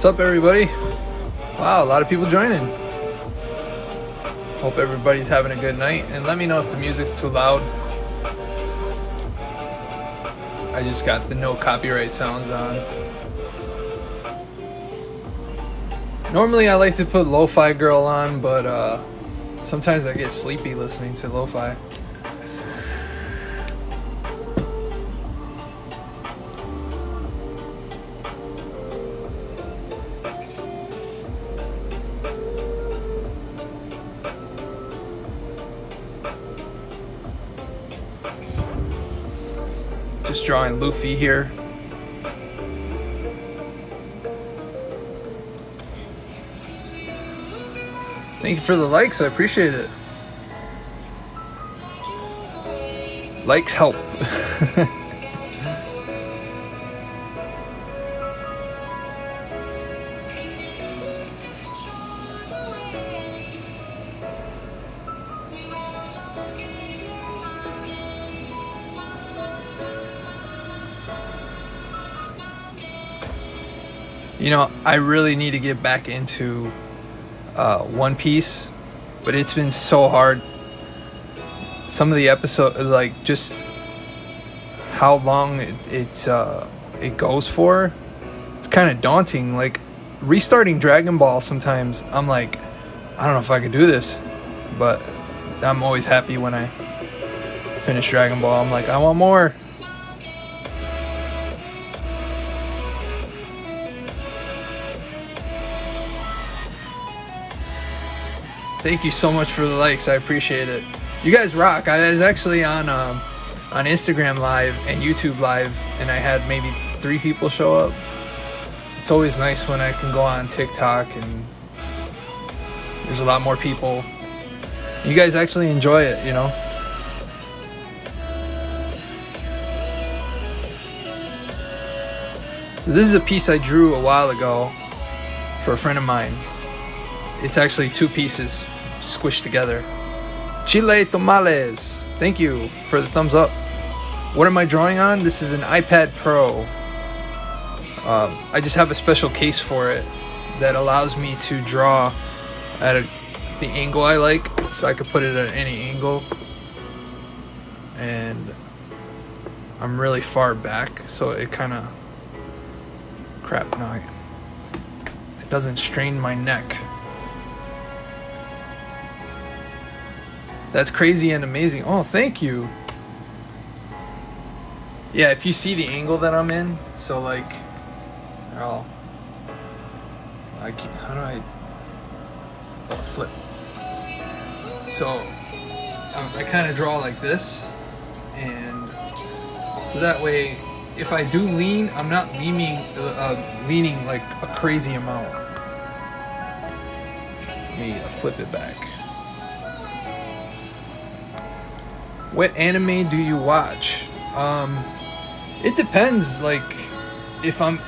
What's up, everybody? Wow, a lot of people joining. Hope everybody's having a good night, and let me know if the music's too loud. I just got the no copyright sounds on. Normally I like to put Lo-Fi Girl on, but sometimes I get sleepy listening to lo-fi. Just drawing Luffy here. Thank you for the likes, I appreciate it. Likes help. You know, I really need to get back into One Piece, but it's been so hard. Some of the episodes, like just how long it goes for, it's kind of daunting. Like restarting Dragon Ball, sometimes I'm like, I don't know if I could do this, but I'm always happy when I finish Dragon Ball. I'm like, I want more. Thank you so much for the likes. I appreciate it. You guys rock. I was actually on Instagram Live and YouTube Live, and I had maybe 3 people show up. It's always nice when I can go on TikTok and there's a lot more people. You guys actually enjoy it, you know? So this is a piece I drew a while ago for a friend of mine. It's actually 2 pieces squished together. Chile tamales. Thank you for the thumbs up. What am I drawing on? This is an iPad Pro. I just have a special case for it that allows me to draw at the angle I like, so I can put it at any angle. And I'm really far back, so it kind of it doesn't strain my neck. That's crazy and amazing. Oh, thank you. Yeah, if you see the angle that I'm in, so like, how do I flip? So I kind of draw like this, and so that way, if I do lean, I'm not leaning like a crazy amount. Let me flip it back. What anime do you watch? It depends. Like, if I'm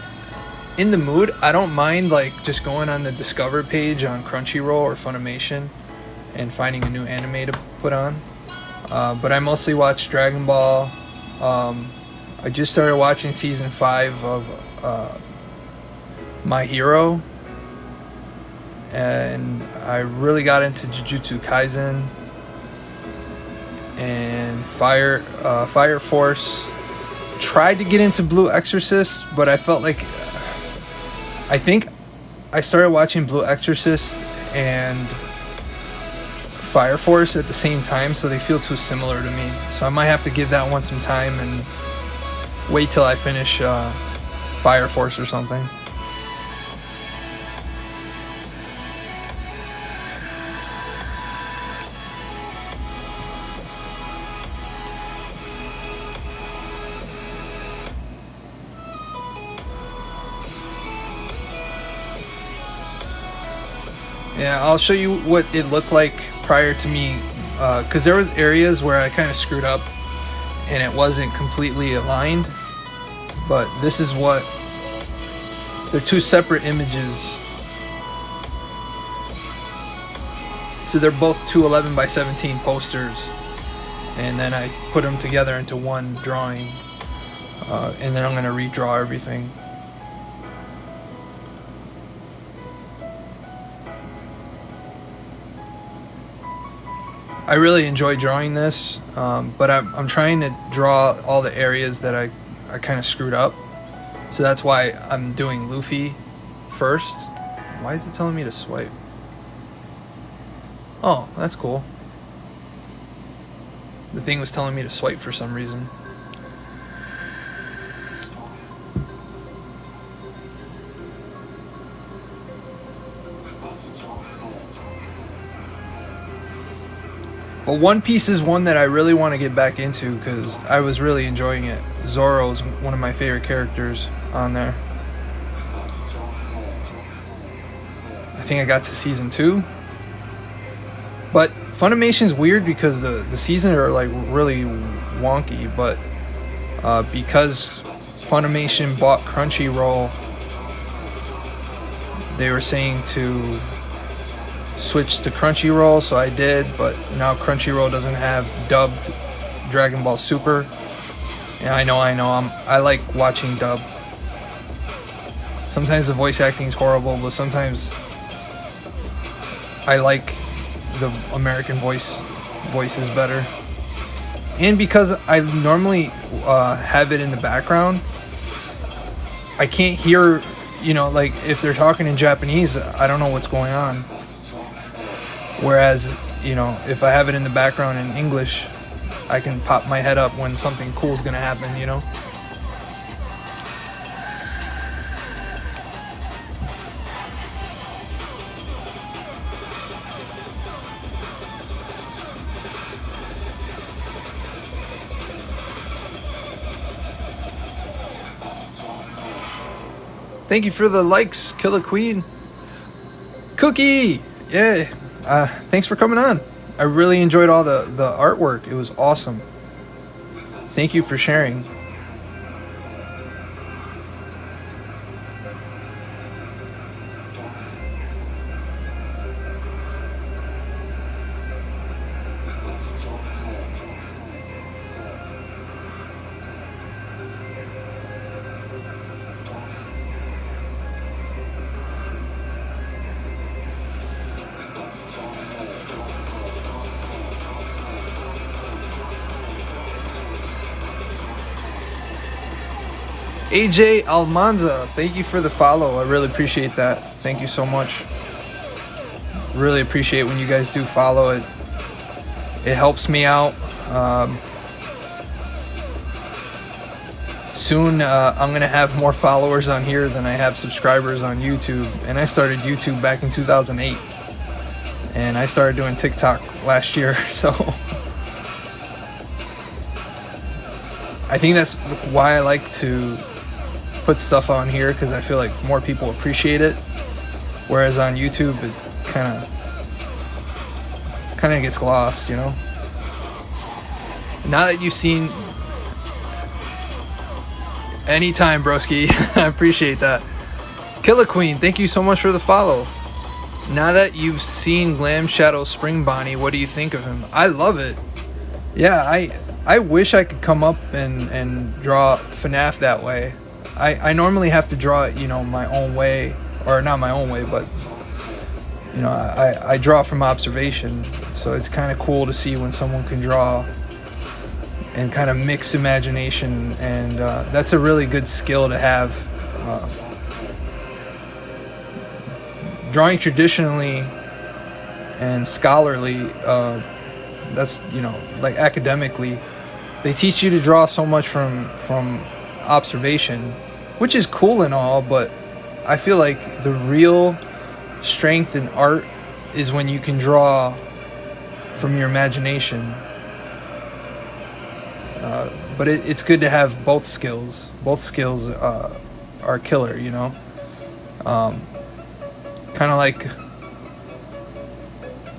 in the mood, I don't mind like just going on the Discover page on Crunchyroll or Funimation and finding a new anime to put on. But I mostly watch Dragon Ball. I just started watching season 5 of My Hero, and I really got into Jujutsu Kaisen and Fire Force. Tried to get into Blue Exorcist, but I felt like I think I started watching Blue Exorcist and Fire Force at the same time, so they feel too similar to me. So I might have to give that one some time and wait till I finish Fire Force or something. Yeah, I'll show you what it looked like prior to me, because there was areas where I kind of screwed up and it wasn't completely aligned, but this is what, they're 2 separate images. So they're both 211 by 17 posters, and then I put them together into one drawing, and then I'm going to redraw everything. I really enjoy drawing this, but I'm trying to draw all the areas that I kind of screwed up. So that's why I'm doing Luffy first. Why is it telling me to swipe? Oh, that's cool. The thing was telling me to swipe for some reason. But One Piece is one that I really want to get back into because I was really enjoying it. Zoro's one of my favorite characters on there. I think I got to season 2. But Funimation's weird because the seasons are like really wonky, but because Funimation bought Crunchyroll, they were saying to switch to Crunchyroll, so I did, but now Crunchyroll doesn't have dubbed Dragon Ball Super. Yeah, I know. I like watching dub. Sometimes the voice acting is horrible, but sometimes I like the American voices better. And because I normally have it in the background, I can't hear, like if they're talking in Japanese, I don't know what's going on. Whereas, if I have it in the background in English, I can pop my head up when something cool is going to happen, Thank you for the likes, Killer Queen. Cookie! Yeah. Thanks for coming on. I really enjoyed all the artwork. It was awesome. Thank you for sharing. AJ Almanza, thank you for the follow. I really appreciate that. Thank you so much. Really appreciate when you guys do follow it. It helps me out. Soon I'm going to have more followers on here than I have subscribers on YouTube. And I started YouTube back in 2008. And I started doing TikTok last year. So I think that's why I like to put stuff on here, because I feel like more people appreciate it, whereas on YouTube it kind of gets lost, Now that you've seen, anytime, broski. I appreciate that. Killer Queen, thank you so much for the follow. Now that you've seen Glam Shadow Spring Bonnie, what do you think of him? I love it. Yeah, I wish I could come up and draw FNAF that way. I normally have to draw it, my own way, or not my own way, but I draw from observation. So it's kind of cool to see when someone can draw and kind of mix imagination, and that's a really good skill to have. Drawing traditionally and scholarly, that's like academically, they teach you to draw so much from observation, which is cool and all, but I feel like the real strength in art is when you can draw from your imagination. But it's good to have both skills. Both skills are killer, kind of like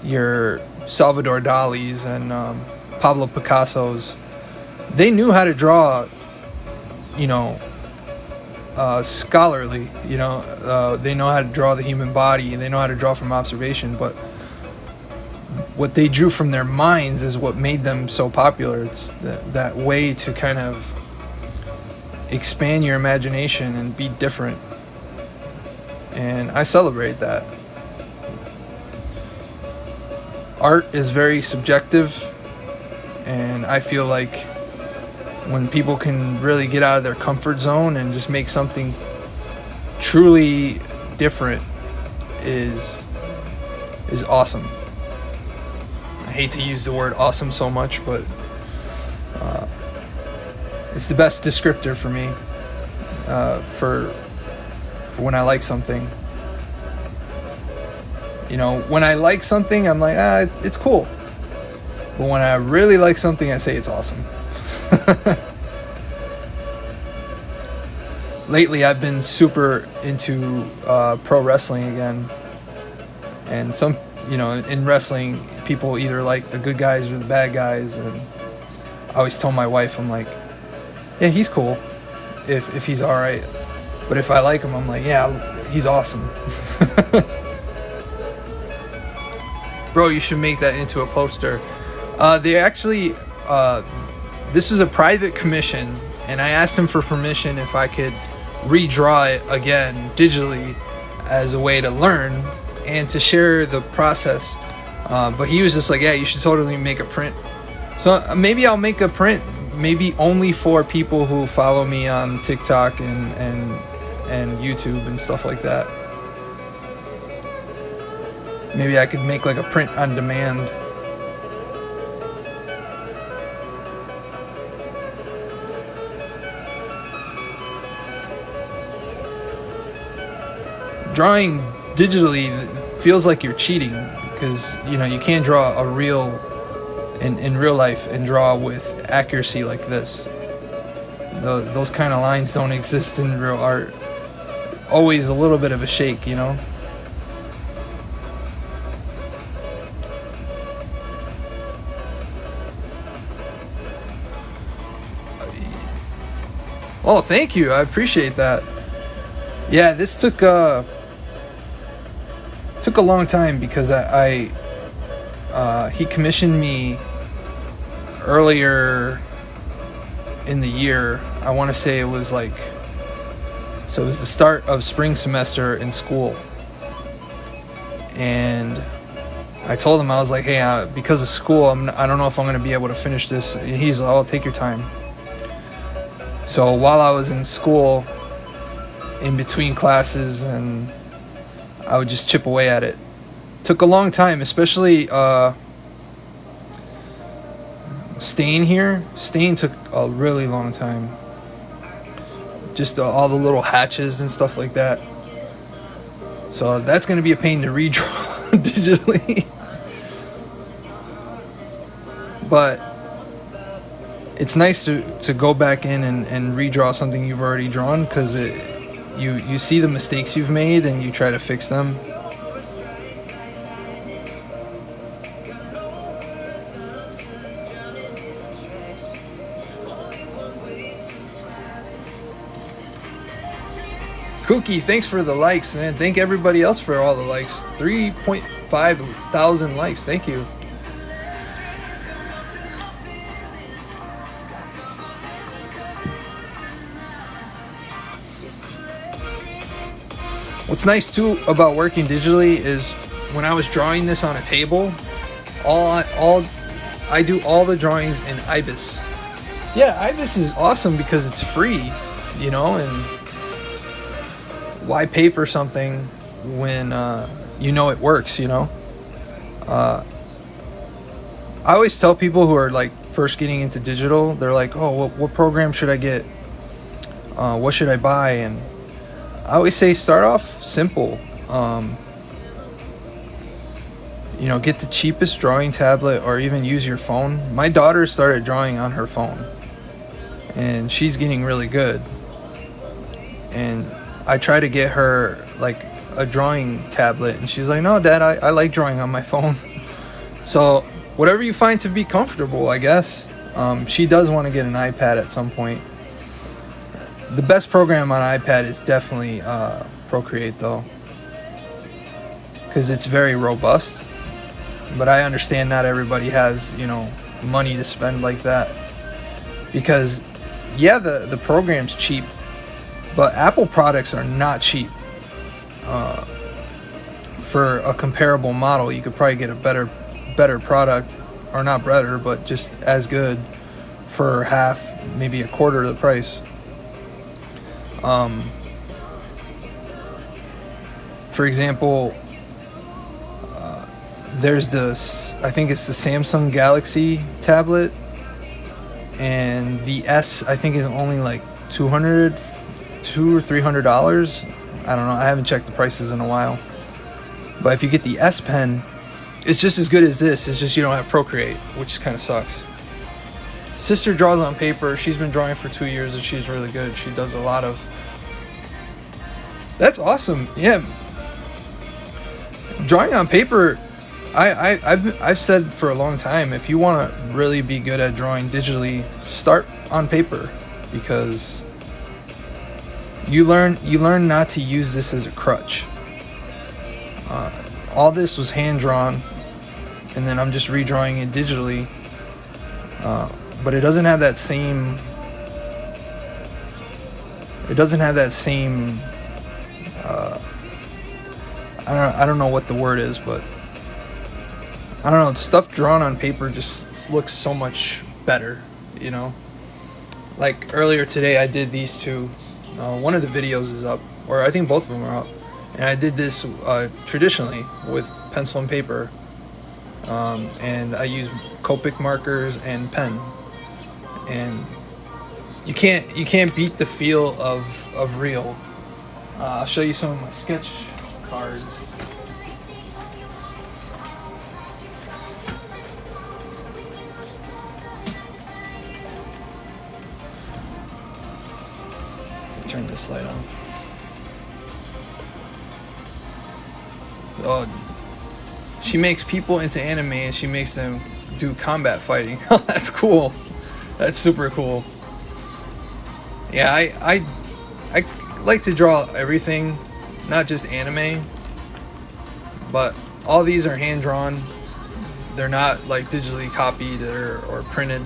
your Salvador Dali's and Pablo Picasso's. They knew how to draw, scholarly, they know how to draw the human body, and they know how to draw from observation, but what they drew from their minds is what made them so popular. It's that way to kind of expand your imagination and be different, and I celebrate that. art is very subjective, and I feel like when people can really get out of their comfort zone and just make something truly different is awesome. I hate to use the word awesome so much, but it's the best descriptor for me, for when I like something. You know, when I like something, I'm like, it's cool. But when I really like something, I say it's awesome. Lately, I've been super into pro wrestling again. And some, you know, in wrestling, people either like the good guys or the bad guys. And I always tell my wife, I'm like, yeah, he's cool if he's all right. But if I like him, I'm like, yeah, he's awesome. Bro, you should make that into a poster. They actually, this is a private commission, and I asked him for permission if I could redraw it again digitally as a way to learn and to share the process. But he was just like, yeah, you should totally make a print. So maybe I'll make a print, maybe only for people who follow me on TikTok and YouTube and stuff like that. Maybe I could make like a print on demand. Drawing digitally feels like you're cheating, because you know you can't draw a real in real life and draw with accuracy like this. Those kind of lines don't exist in real art. Always a little bit of a shake, you know. Oh, thank you. I appreciate that. Yeah, this took a long time because he commissioned me earlier in the year. I want to say it was like, so it was the start of spring semester in school. And I told him, I was like, hey, because of school, I don't know if I'm going to be able to finish this. And he's like, oh, take your time. So while I was in school, in between classes, and I would just chip away at it. Took a long time, especially staying here. Staying took a really long time. Just all the little hatches and stuff like that. So that's going to be a pain to redraw digitally. But it's nice to go back in and redraw something you've already drawn, because you see the mistakes you've made and you try to fix them. Cookie, thanks for the likes, man. Thank everybody else for all the likes. 3.5 thousand likes. Thank you. What's nice too about working digitally is when I was drawing this on a table, I do all the drawings in Ibis. Yeah, Ibis is awesome because it's free, you know, and why pay for something when you know it works, you know? I always tell people who are like first getting into digital, they're like, oh, what program should I get? What should I buy? And I always say start off simple. You know, get the cheapest drawing tablet or even use your phone. My daughter started drawing on her phone and she's getting really good. And I try to get her like a drawing tablet and she's like, no, Dad, I like drawing on my phone. So whatever you find to be comfortable, I guess. She does want to get an iPad at some point. The best program on iPad is definitely Procreate, though, because it's very robust. But I understand not everybody has, you know, money to spend like that. Because, yeah, the program's cheap, but Apple products are not cheap. For a comparable model, you could probably get a better product, or not better, but just as good for half, maybe a quarter of the price. For example, there's this, I think it's the Samsung Galaxy tablet, and the S, I think, is only like $200 or $300. I don't know, I haven't checked the prices in a while. But if you get the S Pen, it's just as good as this. It's just you don't have Procreate, which kind of sucks. Sister draws on paper. She's been drawing for 2 years, and she's really good. She does a lot of... That's awesome. Yeah. Drawing on paper, I've said for a long time, if you want to really be good at drawing digitally, start on paper, because you learn not to use this as a crutch. All this was hand drawn, and then I'm just redrawing it digitally. But it doesn't have that same. It doesn't have that same. I don't know what the word is, but I don't know. Stuff drawn on paper just looks so much better, you know. Like earlier today, I did these two. One of the videos is up, or I think both of them are up. And I did this traditionally with pencil and paper, and I use Copic markers and pen. And you can't beat the feel of real. I'll show you some of my sketch cards. Turn this light on. She makes people into anime, and she makes them do combat fighting. That's cool. That's super cool. Yeah, I like to draw everything, not just anime, but all these are hand drawn. They're not like digitally copied or printed.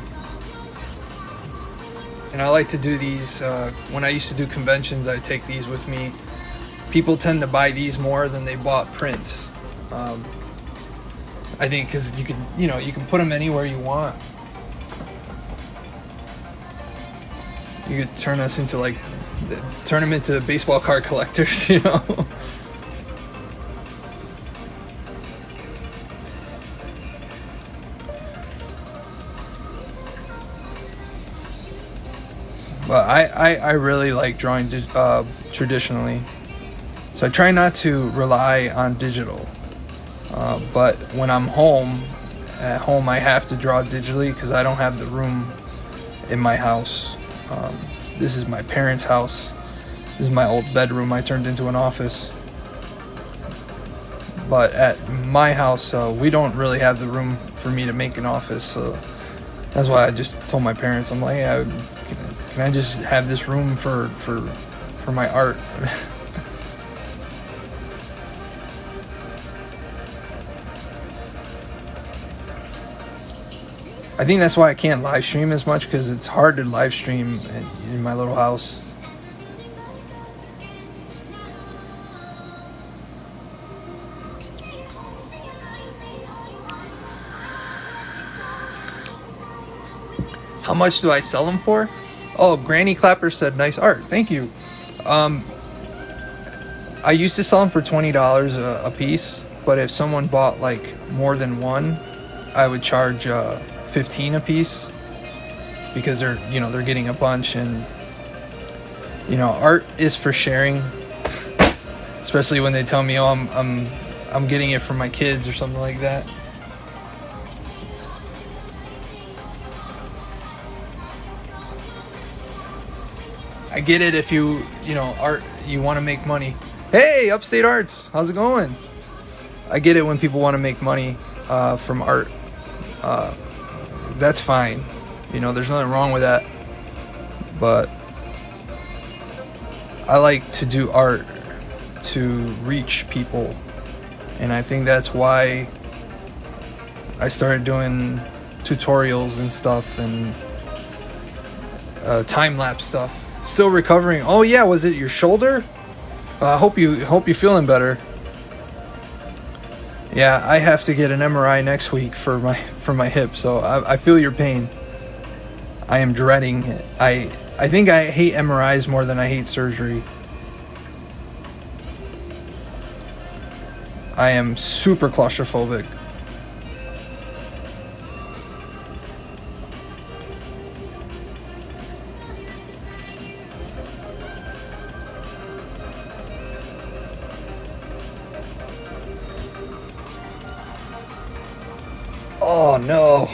And I like to do these when I used to do conventions. I take these with me. People tend to buy these more than they bought prints. I think because you can put them anywhere you want. You could turn them into baseball card collectors, you know. But I really like drawing traditionally. So I try not to rely on digital. But when I'm at home I have to draw digitally because I don't have the room in my house. This is my parents' house. This is my old bedroom I turned into an office. But at my house, we don't really have the room for me to make an office. So that's why I just told my parents, I'm like, yeah, can I just have this room for my art? I think that's why I can't live stream as much, because it's hard to live stream in my little house. How much do I sell them for? Oh, Granny Clapper said nice art. Thank you. I used to sell them for $20 a piece, but if someone bought like more than one, I would charge $15 a piece, because they're getting a bunch. And art is for sharing, especially when they tell me, oh, I'm getting it for my kids or something like that. I get it if art, you want to make money. Hey, Upstate Arts, how's it going? I get it when people want to make money from art. That's fine. There's nothing wrong with that. But I like to do art to reach people. And I think that's why I started doing tutorials and stuff, and time-lapse stuff. Still recovering. Oh yeah, was it your shoulder? Hope you're feeling better. Yeah, I have to get an MRI next week for my hip, so I feel your pain. I am dreading it. I think I hate MRIs more than I hate surgery. I am super claustrophobic. Oh no.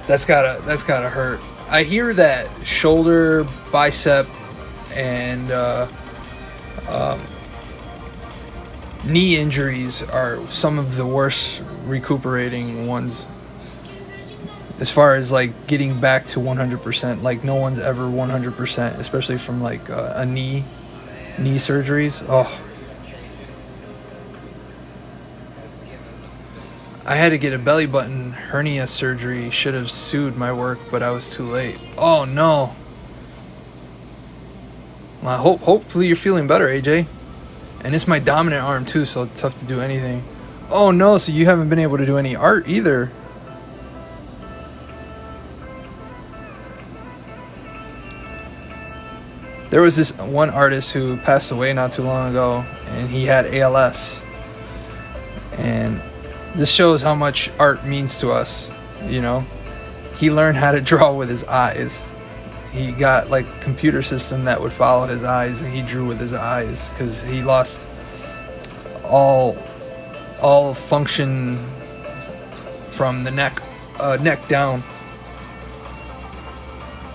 That's gotta hurt. I hear that shoulder, bicep, and knee injuries are some of the worst recuperating ones. As far as like getting back to 100%, like no one's ever 100%, especially from like a knee surgeries. Oh. I had to get a belly button hernia surgery. Should have sued my work, but I was too late. Oh no. Well, hopefully you're feeling better, AJ. And it's my dominant arm too, so it's tough to do anything. Oh no, so you haven't been able to do any art either. There was this one artist who passed away not too long ago, and he had ALS. And this shows how much art means to us, you know. He learned how to draw with his eyes. He got like a computer system that would follow his eyes, and he drew with his eyes because he lost all function from the neck down.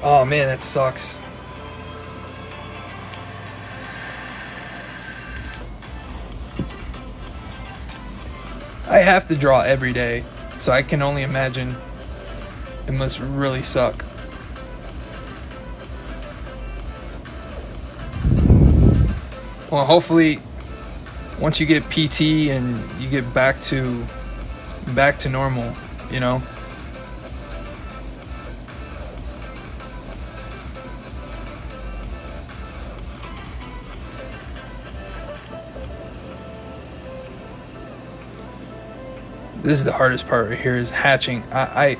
Oh man, that sucks. I have to draw every day, so I can only imagine it must really suck. Well, hopefully once you get PT and you get back to normal, you know. This is the hardest part right here, is hatching. I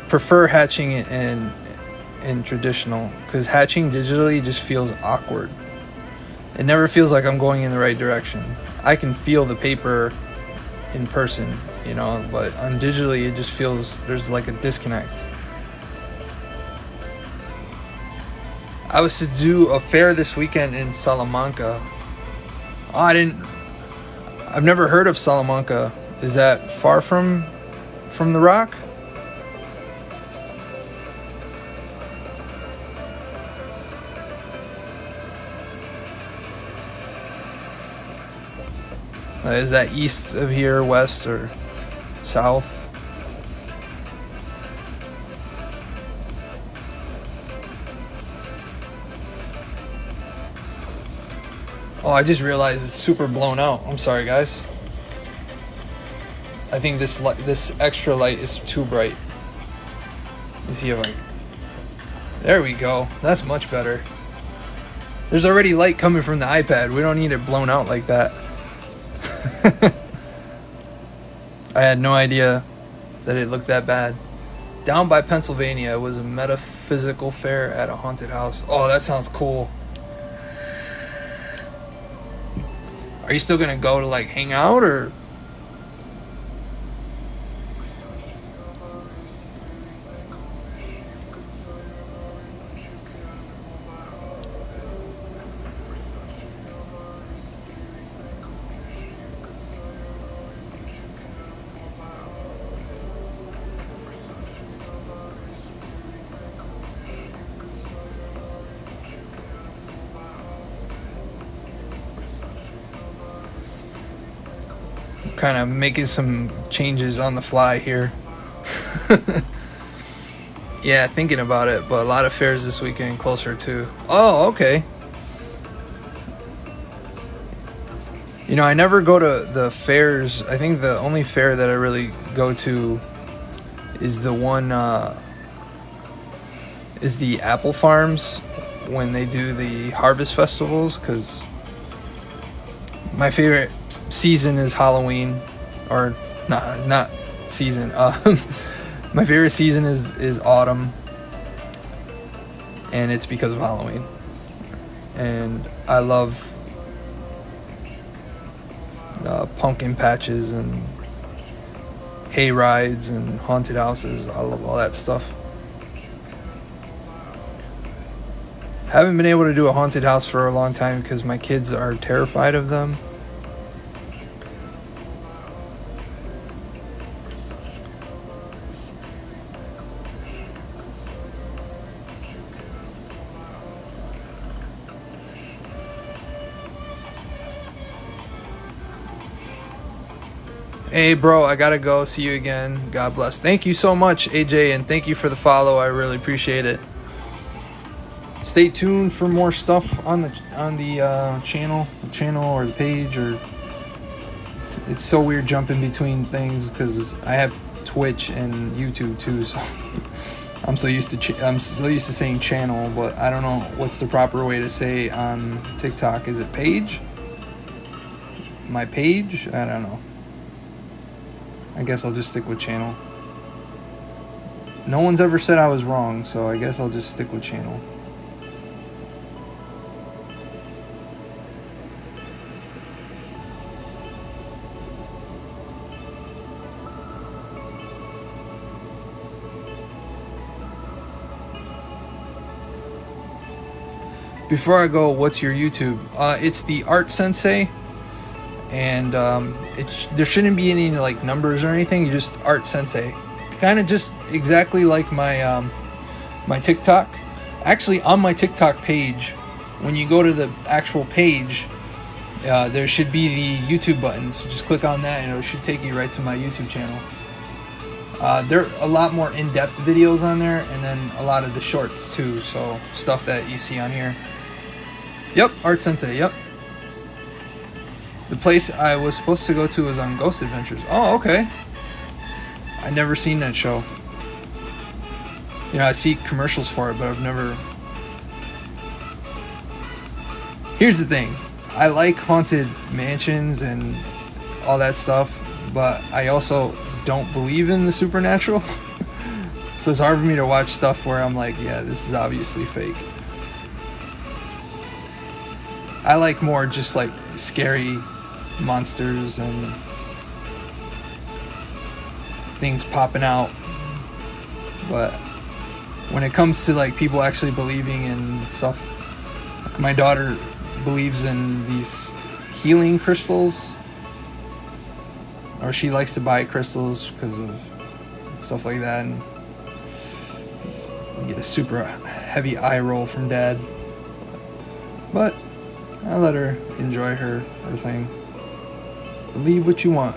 prefer hatching in traditional, because hatching digitally just feels awkward. It never feels like I'm going in the right direction. I can feel the paper in person, you know, but on digitally it just feels there's like a disconnect. I was to do a fair this weekend in Salamanca. Oh, I've never heard of Salamanca. Is that far from the Rock? Is that east of here, west, or south? Oh, I just realized it's super blown out. I'm sorry, guys. I think this extra light is too bright. Let me see if I... There we go. That's much better. There's already light coming from the iPad. We don't need it blown out like that. I had no idea that it looked that bad. Down by Pennsylvania was a metaphysical fair at a haunted house. Oh, that sounds cool. Are you still gonna go to like hang out, or? Kind of making some changes on the fly here. Yeah, thinking about it, but a lot of fairs this weekend closer to. Oh, okay. You know, I never go to the fairs. I think the only fair that I really go to is the one, is the apple farms when they do the harvest festivals, because my favorite season is Halloween, or not season. My favorite season is autumn, and it's because of Halloween. And I love pumpkin patches and hay rides and haunted houses. I love all that stuff. Haven't been able to do a haunted house for a long time because my kids are terrified of them. Hey bro, I gotta go. See you again. God bless. Thank you so much, AJ, and thank you for the follow. I really appreciate it. Stay tuned for more stuff on the channel or the page. Or it's so weird jumping between things because I have Twitch and YouTube too. So I'm so used to saying channel, but I don't know what's the proper way to say on TikTok. Is it page? My page? I don't know. I guess I'll just stick with channel. No one's ever said I was wrong, so I guess I'll just stick with channel. Before I go, what's your YouTube? It's the Art Sensei. And there shouldn't be any like numbers or anything. You just Art Sensei, kind of just exactly like my my TikTok. Actually, on my TikTok page, when you go to the actual page, there should be the YouTube button. So just click on that, and it should take you right to my YouTube channel. There are a lot more in-depth videos on there, and then a lot of the shorts too. So stuff that you see on here. Yep, Art Sensei. Yep. The place I was supposed to go to was on Ghost Adventures. Oh, okay. I never seen that show. You know, I see commercials for it, but I've never... Here's the thing. I like haunted mansions and all that stuff, but I also don't believe in the supernatural. So it's hard for me to watch stuff where I'm like, yeah, this is obviously fake. I like more just like scary monsters and things popping out, but when it comes to like people actually believing in stuff, my daughter believes in these healing crystals, or she likes to buy crystals because of stuff like that, and you get a super heavy eye roll from Dad, but I let her enjoy her thing. Believe what you want.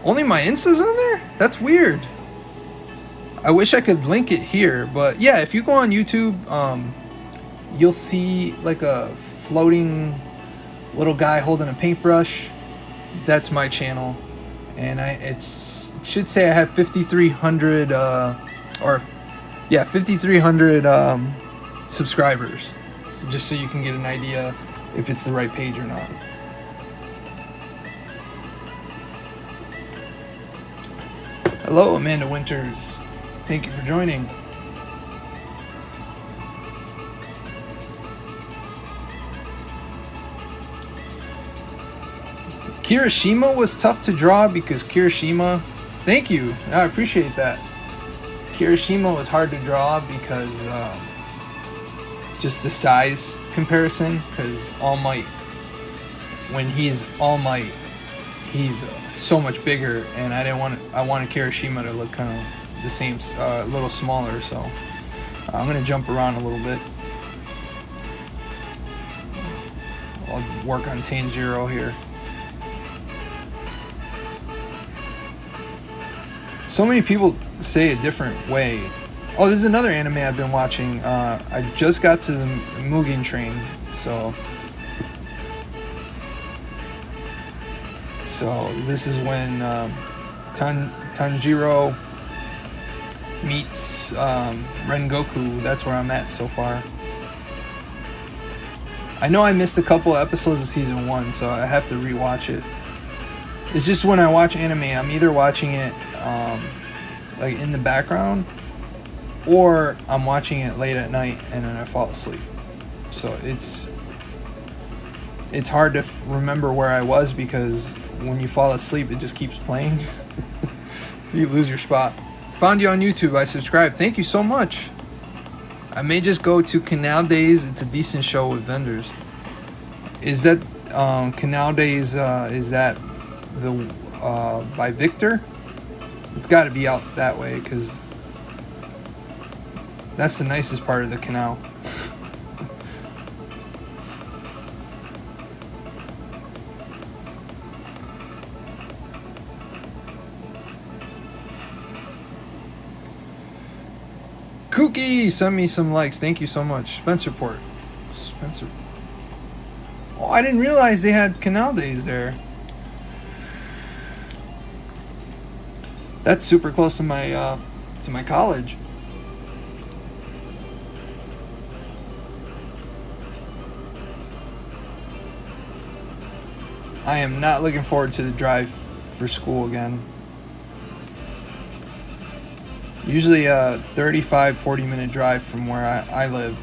Only my Insta's on there? That's weird. I wish I could link it here, but yeah, if you go on YouTube, you'll see like a floating little guy holding a paintbrush. That's my channel, and it should say I have 5,300 5,300 subscribers. So just so you can get an idea if it's the right page or not. Hello, Amanda Winters. Thank you for joining. Kirishima was tough to draw because Kirishima... Thank you. I appreciate that. Kirishima was hard to draw because... just the size comparison, because All Might, when he's All Might, he's so much bigger, and I wanted Kirishima to look kind of the same, a little smaller, so I'm going to jump around a little bit. I'll work on Tanjiro here. So many people say a different way. Oh, this is another anime I've been watching. I just got to the Mugen Train, so this is when Tanjiro meets Rengoku. That's where I'm at so far. I know I missed a couple episodes of season 1, so I have to rewatch it. It's just when I watch anime, I'm either watching it like in the background, or I'm watching it late at night and then I fall asleep. So it's hard to remember where I was, because when you fall asleep, it just keeps playing. So you lose your spot. Found you on YouTube. I subscribed. Thank you so much. I may just go to Canal Days. It's a decent show with vendors. Is that Canal Days? Is that the by Victor? It's got to be out that way, because that's the nicest part of the canal. Kookie, send me some likes. Thank you so much. Spencer. Oh, I didn't realize they had Canal Days there. That's super close to my college. I am not looking forward to the drive for school again. Usually a 35-40 minute drive from where I live,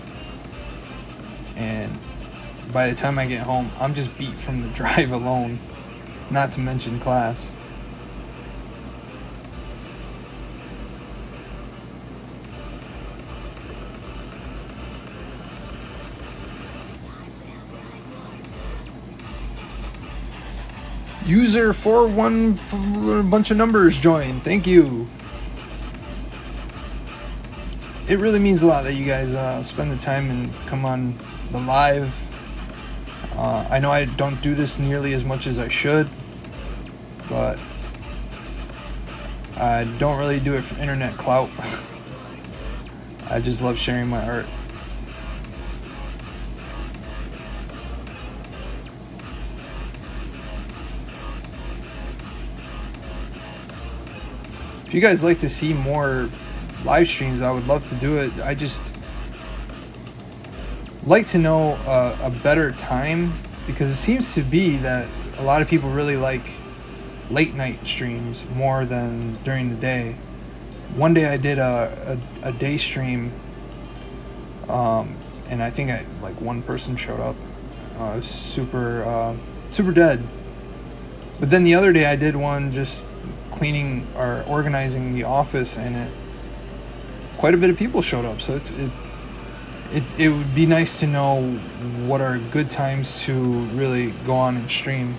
and by the time I get home, I'm just beat from the drive alone, not to mention class. User 41 a bunch of numbers joined. Thank you. It really means a lot that you guys spend the time and come on the live. I know I don't do this nearly as much as I should, but I don't really do it for internet clout. I just love sharing my art. If you guys like to see more live streams, I would love to do it. I just like to know a better time, because it seems to be that a lot of people really like late night streams more than during the day. One day I did a day stream, and I think like one person showed up. It was super dead. But then the other day I did one just cleaning or organizing the office, and quite a bit of people showed up. So it would be nice to know what are good times to really go on and stream.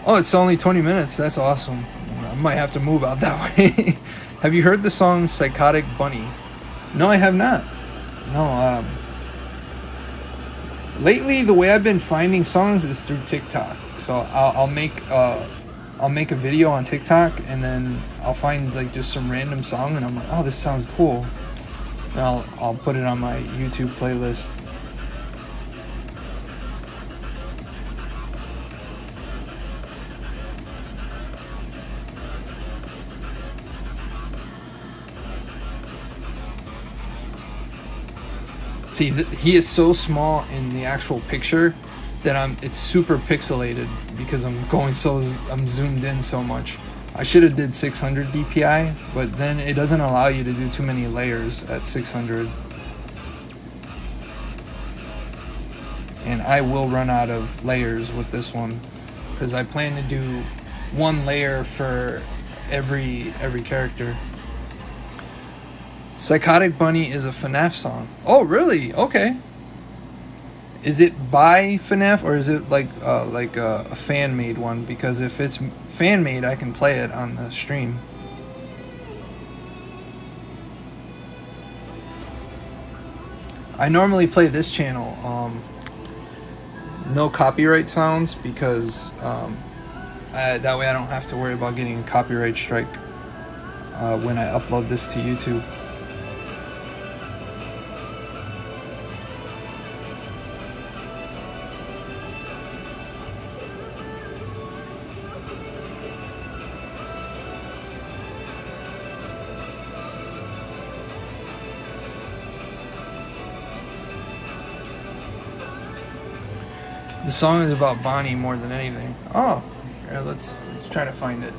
Oh, it's only 20 minutes. That's awesome. I might have to move out that way. Have you heard the song Psychotic Bunny? No, I have not. No. Lately, the way I've been finding songs is through TikTok. So I'll make a video on TikTok, and then I'll find like just some random song, and I'm like, oh, this sounds cool. And I'll put it on my YouTube playlist. See, he is so small in the actual picture that it's super pixelated, because I'm zoomed in so much. I should have did 600 DPI, but then it doesn't allow you to do too many layers at 600. And I will run out of layers with this one, because I plan to do one layer for every character. Psychotic Bunny is a FNAF song. Oh, really? Okay. Is it by FNAF, or is it like a fan-made one? Because if it's fan-made, I can play it on the stream. I normally play this channel, no copyright sounds, because that way I don't have to worry about getting a copyright strike when I upload this to YouTube. The song is about Bonnie more than anything. Oh, here, let's try to find it.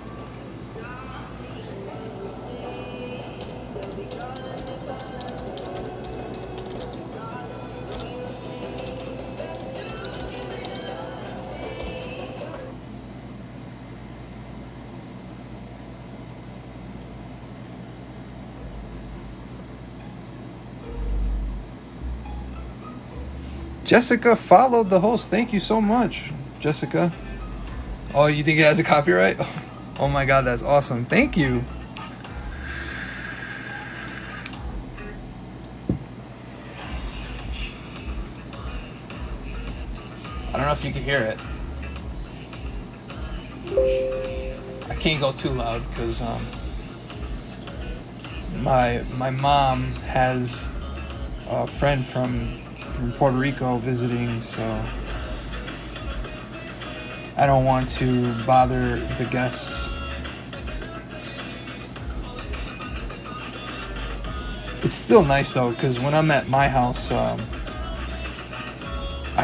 Jessica followed the host. Thank you so much, Jessica. Oh, you think it has a copyright? Oh my god, that's awesome. Thank you. I don't know if you can hear it. I can't go too loud because my mom has a friend from Puerto Rico visiting, so I don't want to bother the guests. It's still nice though, because when I'm at my house, I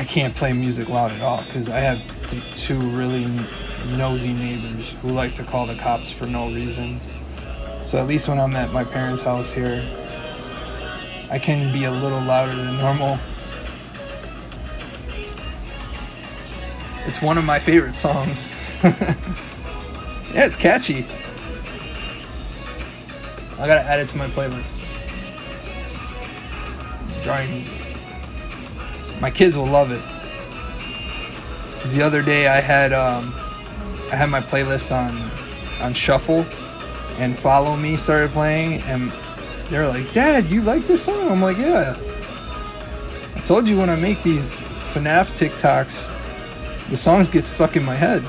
can't play music loud at all, because I have two really nosy neighbors who like to call the cops for no reason. So at least when I'm at my parents' house here, I can be a little louder than normal. It's one of my favorite songs. Yeah, it's catchy. I gotta add it to my playlist. Drawing music. My kids will love it. 'Cause the other day I had my playlist on shuffle, and Follow Me started playing, and they were like, "Dad, you like this song?" I'm like, "Yeah." I told you when I make these FNAF TikToks, the songs get stuck in my head.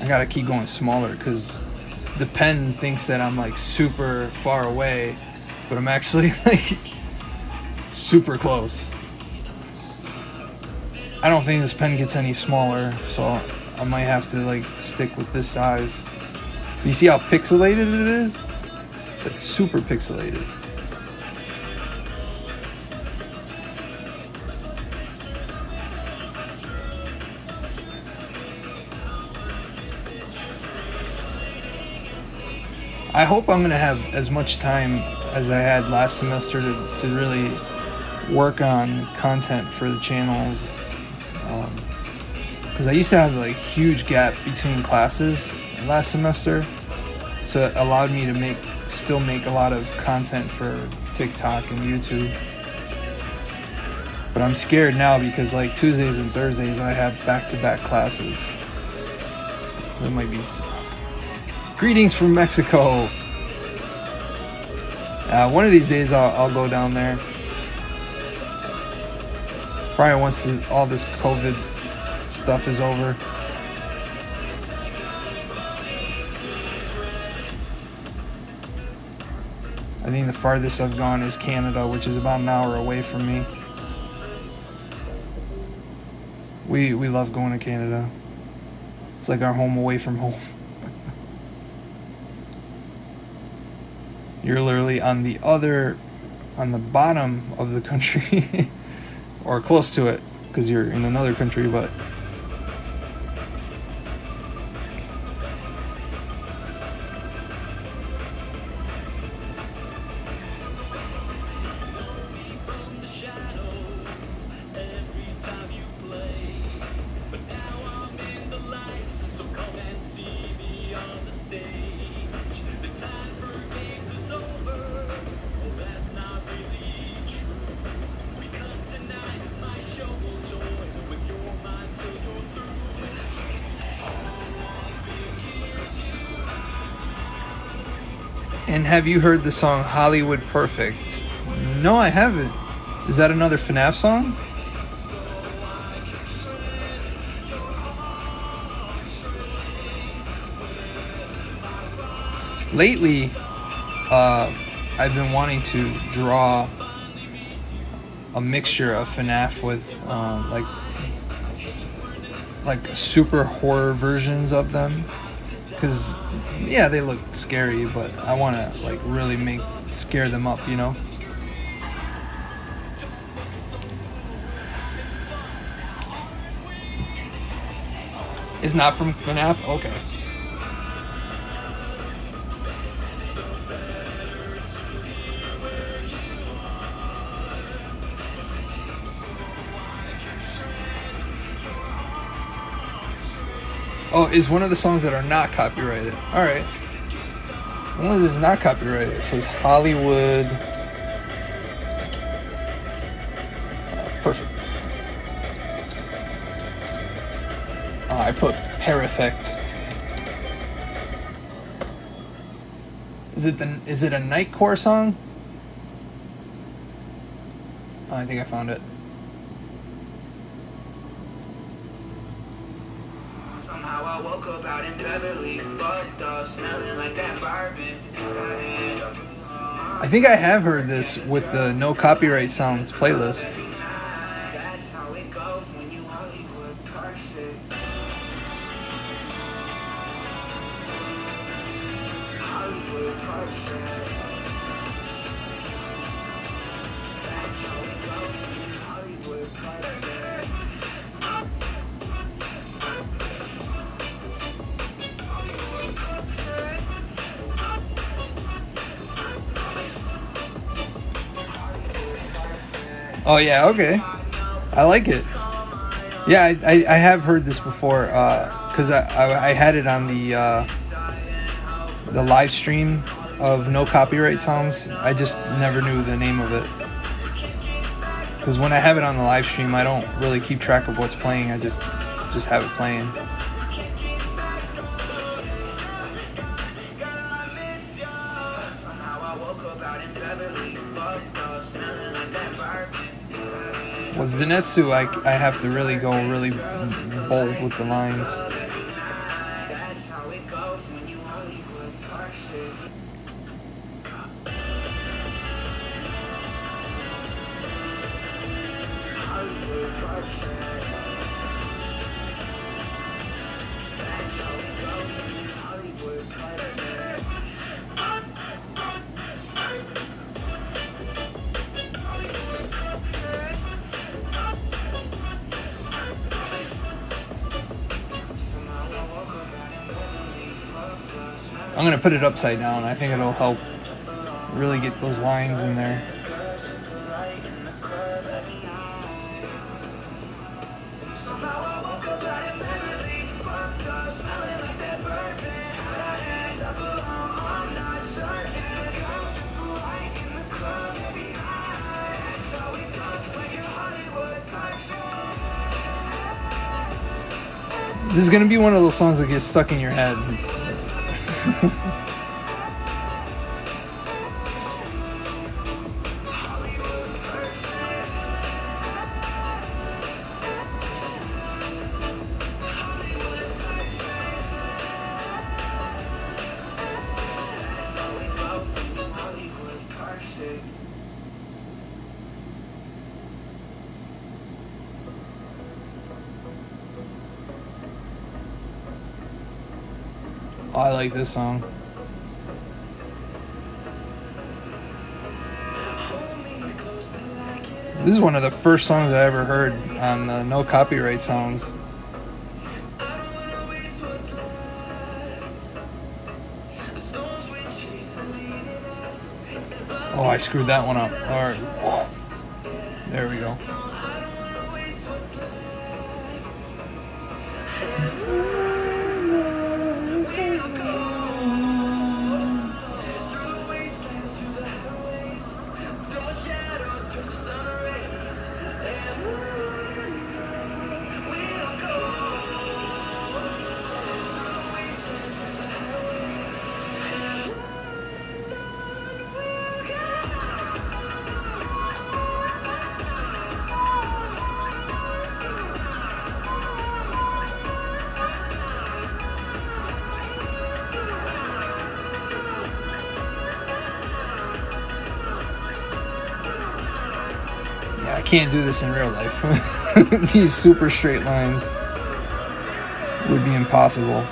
I gotta keep going smaller because the pen thinks that I'm like super far away, but I'm actually like super close. I don't think this pen gets any smaller, so I might have to like stick with this size. You see how pixelated it is? It's like super pixelated. I hope I'm gonna have as much time as I had last semester to really work on content for the channels. Because I used to have like huge gap between classes last semester, so it allowed me to still make a lot of content for TikTok and YouTube. But I'm scared now because like Tuesdays and Thursdays I have back-to-back classes. That might be tough. Greetings from Mexico. One of these days I'll go down there. Probably once all this COVID stuff is over. I think the farthest I've gone is Canada, which is about an hour away from me. We love going to Canada. It's like our home away from home. You're literally on the bottom of the country, or close to it, because you're in another country, but And have you heard the song Hollywood Perfect? No, I haven't. Is that another FNAF song? Lately, I've been wanting to draw a mixture of FNAF with like super horror versions of them. Cause yeah, they look scary, but I want to like really scare them up, you know. It's not from FNAF? Okay. Oh, it's one of the songs that are not copyrighted. Alright. One of this is not copyrighted. It says Hollywood. Perfect. I put Perfect. Is it a Nightcore song? Oh, I think I found it. Somehow I woke up out in Beverly, fucked up, smelling like that bourbon. I think I have heard this with the No Copyright Sounds playlist. That's how it goes when you Hollywood perfect. Hollywood perfect. That's how it goes when you Hollywood perfect. Oh yeah, okay. I like it. Yeah, I have heard this before because I had it on the live stream of No Copyright Sounds. I just never knew the name of it. Because when I have it on the live stream, I don't really keep track of what's playing. I just have it playing. With Zenitsu, I have to really go really bold with the lines. That's how it goes when you Hollywood perfect. Hollywood perfect. That's how it goes when you Hollywood perfect. I'm gonna put it upside down. I think it'll help really get those lines in there. This is gonna be one of those songs that gets stuck in your head. Oh, I like this song. This is one of the first songs I ever heard on No Copyright Sounds. Oh, I screwed that one up. Alright. There we go. I can't do this in real life. These super straight lines would be impossible.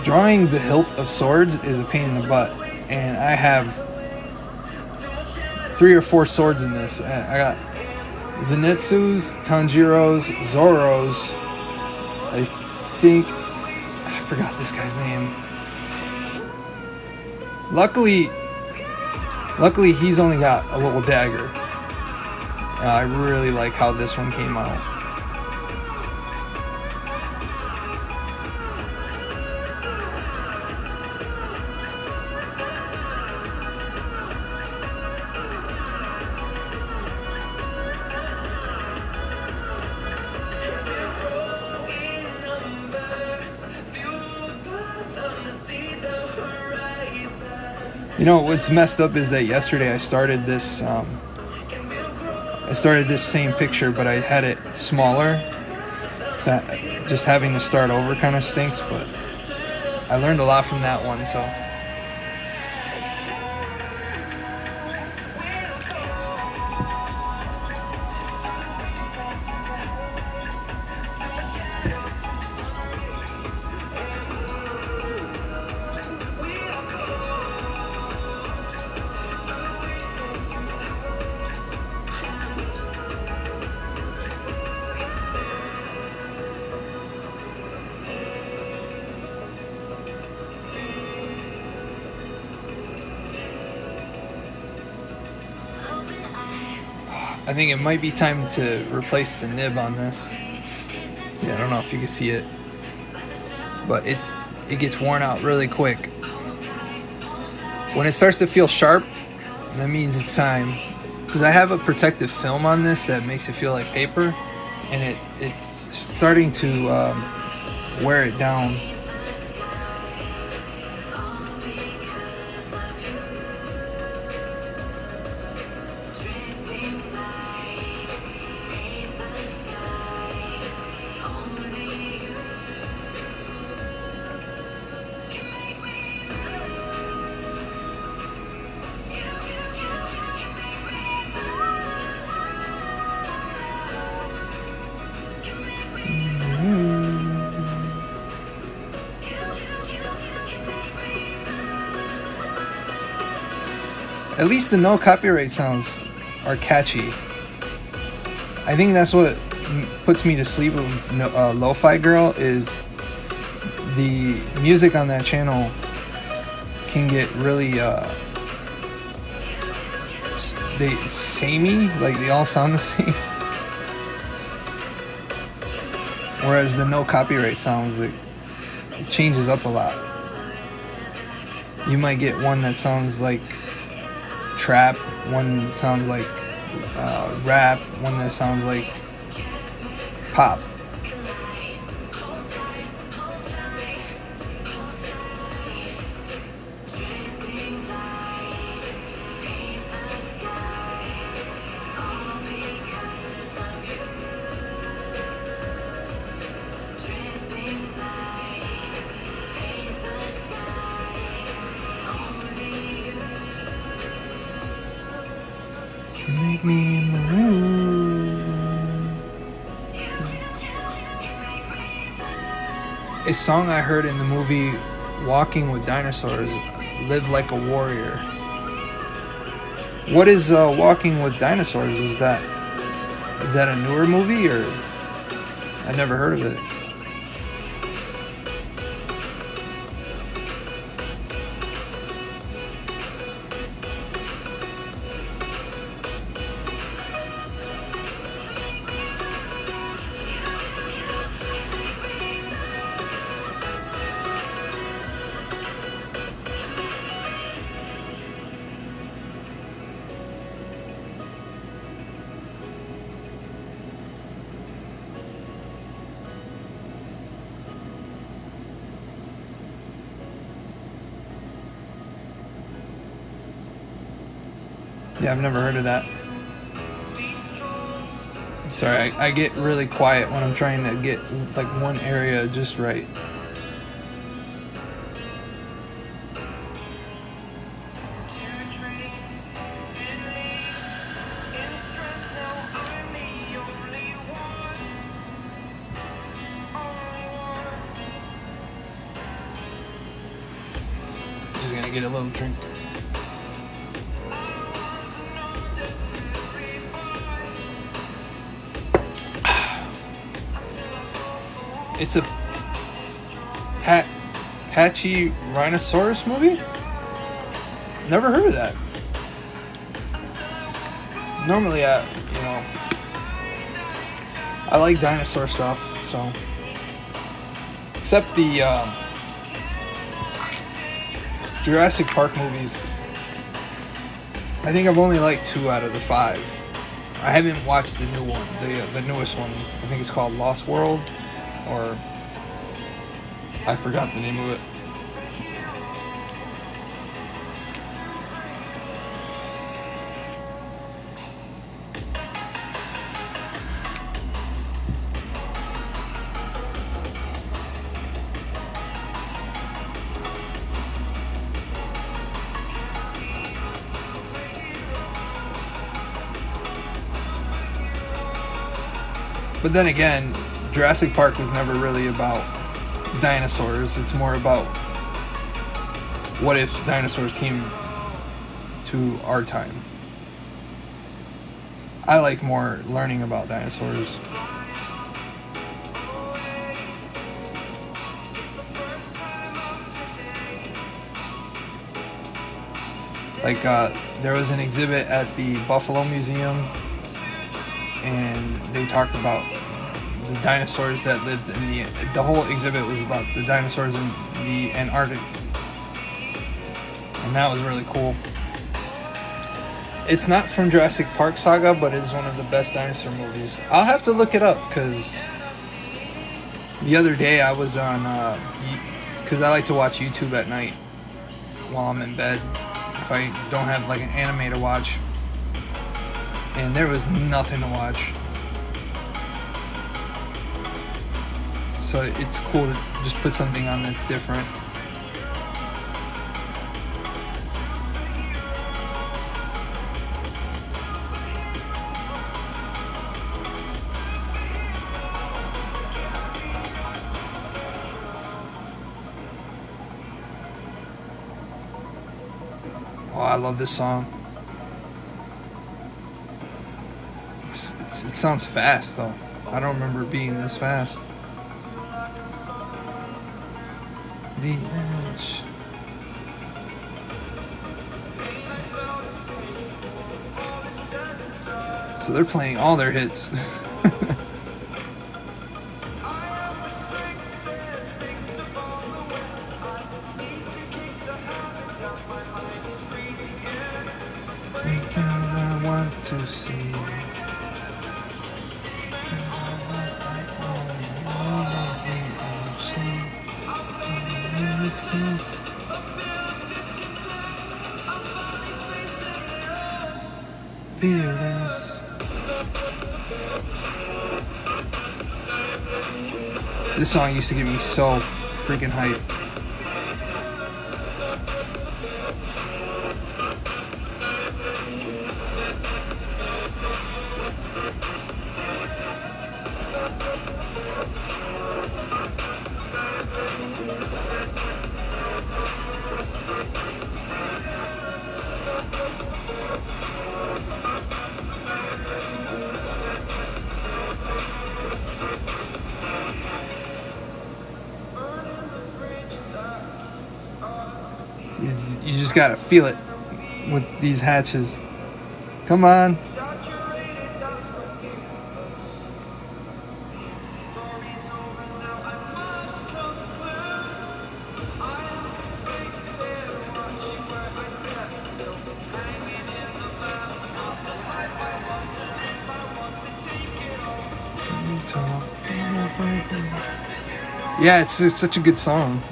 Drawing the hilt of swords is a pain in the butt, and I have 3 or 4 swords in this. I got Zenitsu's, Tanjiro's, Zoro's. I think I forgot this guy's name. Luckily he's only got a little dagger. I really like how this one came out. You know what's messed up is that yesterday I started this same picture, but I had it smaller. So just having to start over kind of stinks, but I learned a lot from that one, so. I think it might be time to replace the nib on this. Yeah, I don't know if you can see it, but it gets worn out really quick. When it starts to feel sharp, that means it's time. Because I have a protective film on this that makes it feel like paper, and it's starting to wear it down. At least the no copyright sounds are catchy. I think that's what puts me to sleep with Lo-Fi Girl is the music on that channel can get really they samey, like they all sound the same. Whereas the no copyright sounds, like, it changes up a lot. You might get one that sounds like trap, one that sounds like rap, one that sounds like pop. Make me move. A song I heard in the movie Walking with Dinosaurs, Live Like a Warrior. What is Walking with Dinosaurs? Is that a newer movie, or I've never heard of it? Yeah, I've never heard of that. Sorry, I get really quiet when I'm trying to get like one area just right. I get a little drink. It's a patchy rhinoceros movie? Never heard of that. Normally, I like dinosaur stuff, so. Except the Jurassic Park movies. I think I've only liked 2 out of the 5. I haven't watched the new one, the newest one. I think it's called Lost World, or I forgot the name of it. But then again, Jurassic Park was never really about dinosaurs. It's more about what if dinosaurs came to our time. I like more learning about dinosaurs. Like, there was an exhibit at the Buffalo Museum, and they talked about the dinosaurs that lived in the whole exhibit was about the dinosaurs in the Antarctic. And that was really cool. It's not from Jurassic Park saga, but it's one of the best dinosaur movies. I'll have to look it up, because the other day I was on, because I like to watch YouTube at night while I'm in bed, if I don't have like an anime to watch. And there was nothing to watch. So it's cool to just put something on that's different. Oh, I love this song. It sounds fast though. I don't remember it being this fast. The edge. So they're playing all their hits. I want to see. Fearless. This song used to get me so freaking hyped. You just gotta feel it with these hatches. Come on. Yeah, it's such a good song.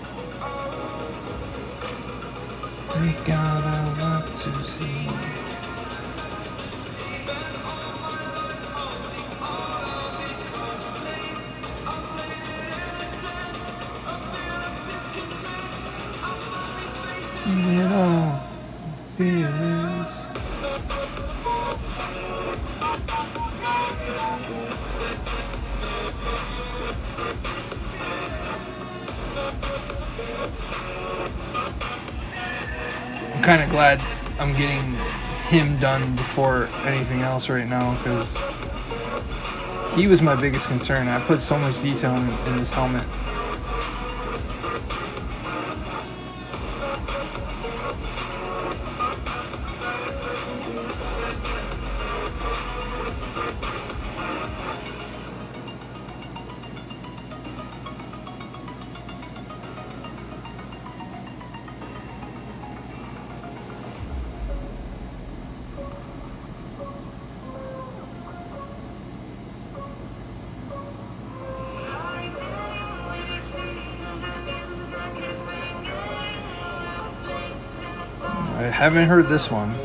We gotta want to see. See it all, fearless. kind of glad I'm getting him done before anything else right now, because he was my biggest concern. I put so much detail in his helmet. I haven't heard this one.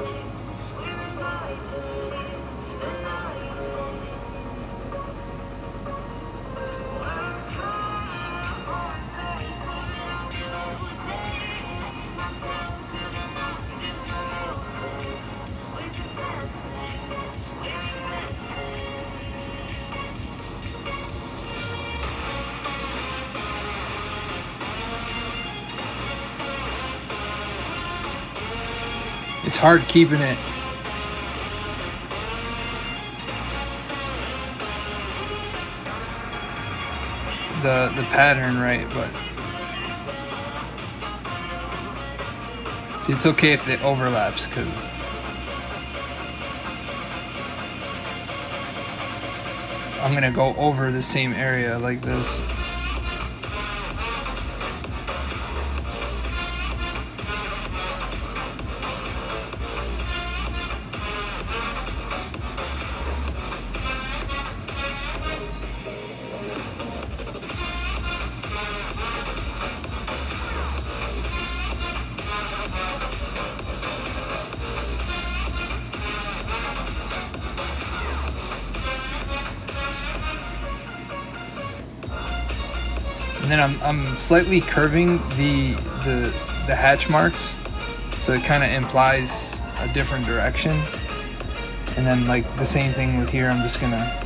It's hard keeping it. The pattern right, but see, it's okay if it overlaps, because I'm gonna go over the same area like this. And then I'm slightly curving the hatch marks, so it kind of implies a different direction. And then like the same thing with here, I'm just gonna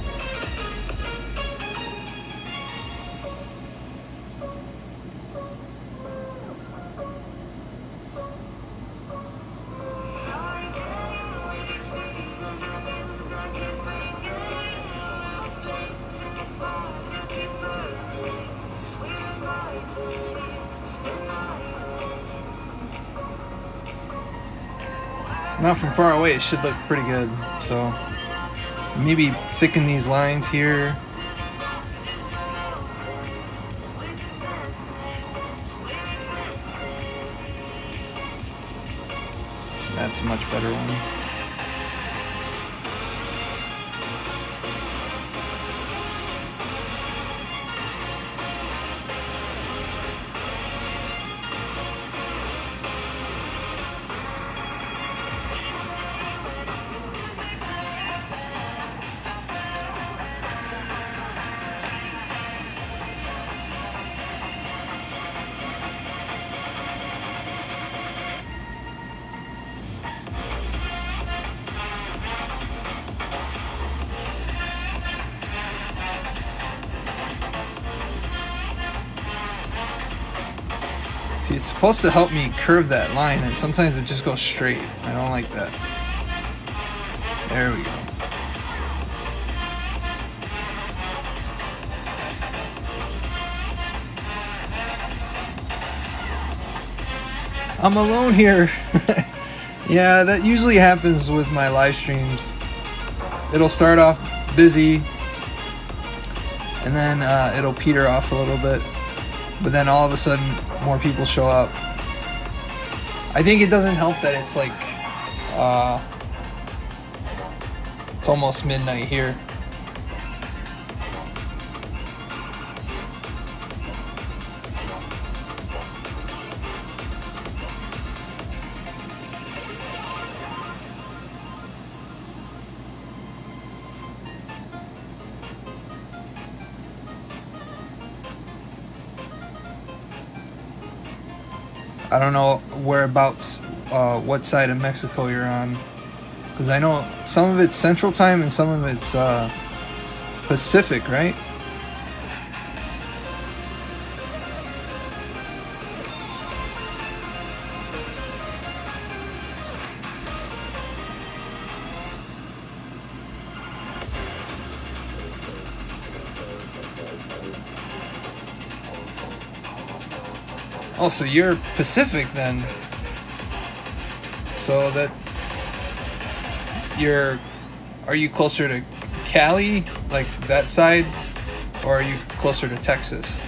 not from far away, it should look pretty good. So maybe thicken these lines here. That's a much better one. See, it's supposed to help me curve that line, and sometimes it just goes straight. I don't like that. There we go. I'm alone here. Yeah, that usually happens with my live streams. It'll start off busy, and then it'll peter off a little bit. But then all of a sudden, more people show up. I think it doesn't help that it's like, it's almost midnight here. I don't know whereabouts, what side of Mexico you're on, because I know some of it's Central Time and some of it's Pacific, right? Oh, so you're Pacific then. So that are you closer to Cali, like that side, or are you closer to Texas?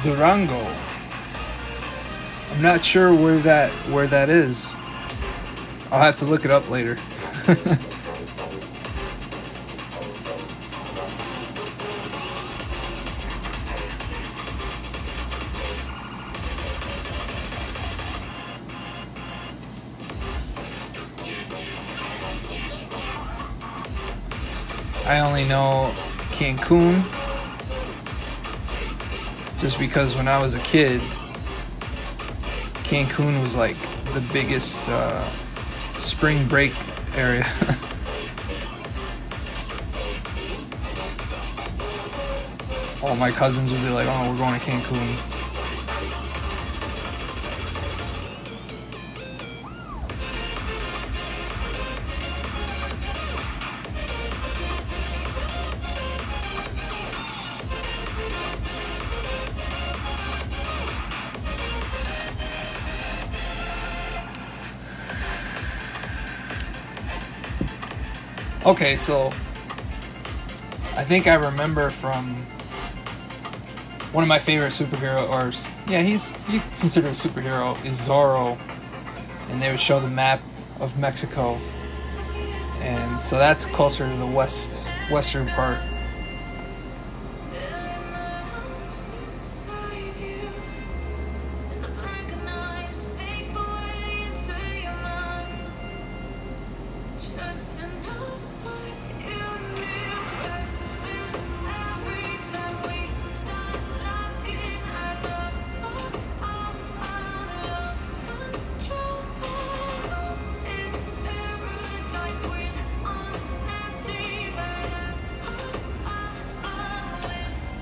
Durango. I'm not sure where that is. I'll have to look it up later. I only know Cancun just because when I was a kid, Cancun was like the biggest spring break area. All my cousins would be like, "Oh, we're going to Cancun." Okay, so I think I remember from one of my favorite superhero, or yeah, he's considered a superhero, is Zorro, and they would show the map of Mexico, and so that's closer to the western part.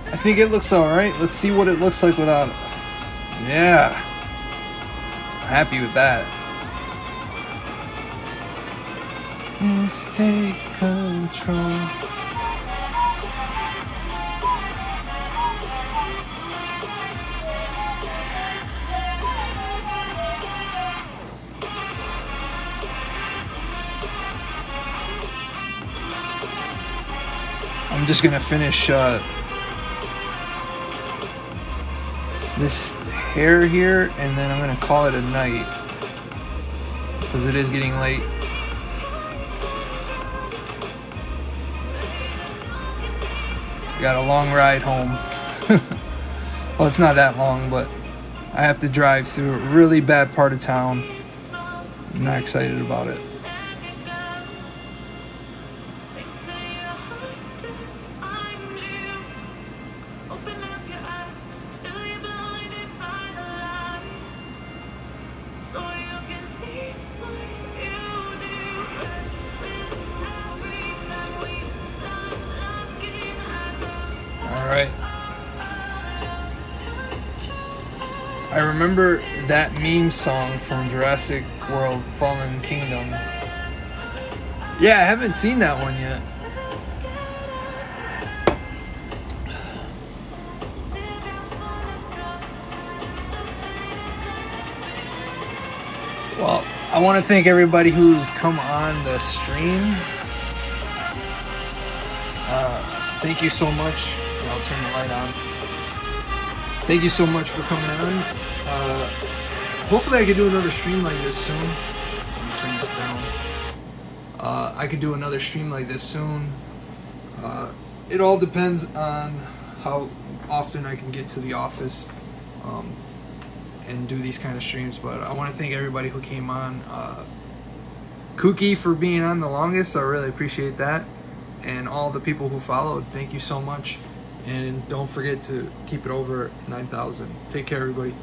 I think it looks alright. Let's see what it looks like without it. Yeah. I'm happy with that. Let's take control. I'm just gonna finish this hair here, and then I'm gonna call it a night because it is getting late. I got a long ride home. Well, it's not that long, but I have to drive through a really bad part of town. I'm not excited about it. Alright. I remember that meme song from Jurassic World Fallen Kingdom. Yeah, I haven't seen that one yet. Well, I want to thank everybody who's come on the stream. Thank you so much. I'll turn the light on. Thank you so much for coming on. Hopefully I can do another stream like this soon. Let me turn this down. I could do another stream like this soon. It all depends on how often I can get to the office and do these kind of streams. But I want to thank everybody who came on. Kooky for being on the longest. I really appreciate that. And all the people who followed, thank you so much. And don't forget to keep it over 9,000. Take care, everybody.